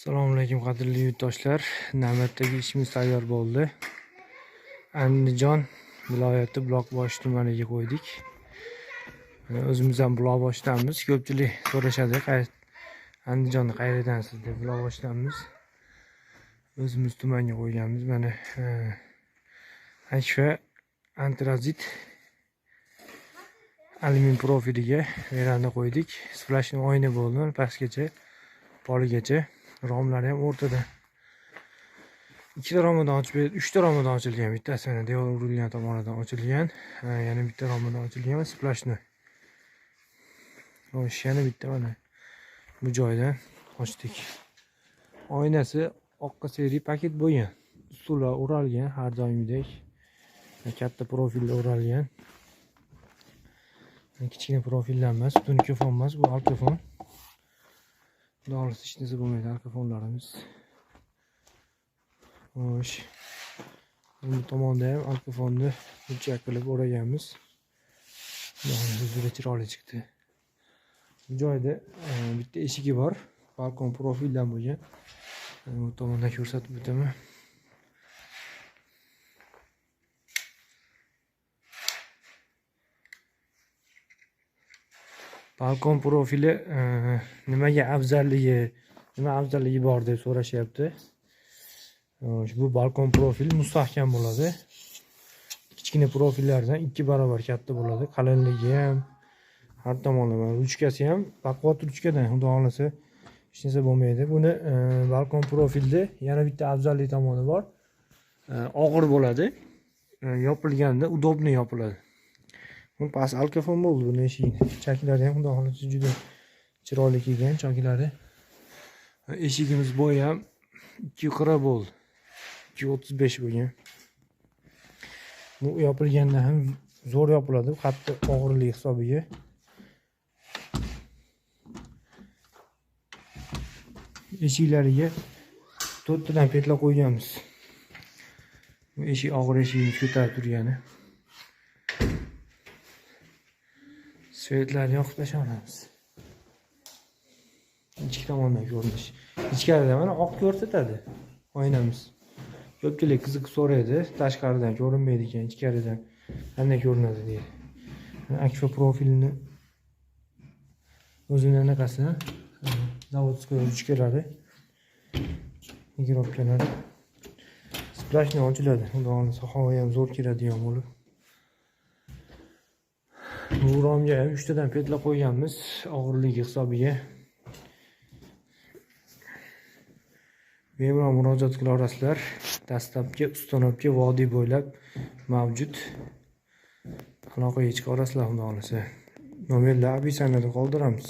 Assalomu alaykum qadrli yurtdoshlar. Navbatdagi ishimiz tayyor bo'ldi. Andijon viloyati Buloqboshi tumaniga qo'ydik. O'zimiz ham Buloqboshidanmiz. Ko'pchilik so'rashadi, Andijonni qayerdansiz deb. Buloqboshidanmiz. O'zimiz tumanga qo'yganmiz. Mana Akfa antrazit alyumin profiliga veranda qo'ydik. Splashni oyna bo'ldi, pastgacha, poligacha. Romlari ham o'rtada. Ikkita romadan ochib, uchta romadan ochilgan. Bittasi mana devor urilgan tomonidan ochilgan. Yana bitta romadan ochilgan. Splashni. Xo'sh, yana bitta mana bu joydan ochdik. Oynasi oqqa seri paket bo'lgan. Ustilar o'ralgan har doimgidek. Katta profilda o'ralgan. Kichkina profillar emas, tunikofon emas, bu alkofon. Doğrusu hech narsa bo'lmaydi alkofonlarimiz. Xo'sh. Bu tomonda ham alkofonni burchak qilib o'raganmiz. Juda chiroyli chiqdi. Bu joyda bitta eshigi bor, balkon profildan bo'lgan. Bu tomondan ko'rsatib o'taman. Balkon profili nimaga afzalligi bor deb so'rashyapti. Bu balkon profili mustahkam bo'ladi. Kichkina profillardan 2 barobar katta bo'ladi. Qalinligi ham, har tomonlama ruchkasi ham baquvvat ruchkadan, xudo xolasa hech narsa bo'lmaydi. Buni balkon profilda yana bitta afzallik tomoni bor. Og'ir bo'ladi. Yopilganda udobniy yopiladi. Bu past alkofon bo'ldi buni eshigi. Chaklari ham xudo xolasa juda chiroyli kelgan chaklari. Eshigimiz bo'yi ham 2.40 bo'ldi. 2.35 bo'lgan. Bu yopilganda ham zo'r yopiladi, qattiq og'irlik hisobiga. Eshiklariga 4 tadan petla qo'yganmiz. Bu eshik og'ir eshigimiz ko'tarib turgani. Svetlarni yoqib tashlaymiz. Ichki tomondan ko'rinish. Ichkarida mana oq ko'rsatadi oynamiz. Ko'pchilik qiziq so'raydi, tashqaridan ko'rinmaydi ekan, ichkaridan qanday ko'rinadi deydi. Akfa profilini o'zining anaqasi, zavodskiy ruchkalari, mikrobkalari. Splashni ochiladi. Xudo xolasa havo ham zo'r kiradigan bo'lib. Bu romga 3 tadan petla qo'yganmiz og'irligi hisobiga. Bemalol murojaat qila olasizlar. Dastlabki ustanobga vodiy bo'ylab mavjud. Aloqaga chiqa olasizlar, xudo xolasa. Nomerlar opisiyaniyada qoldiramiz.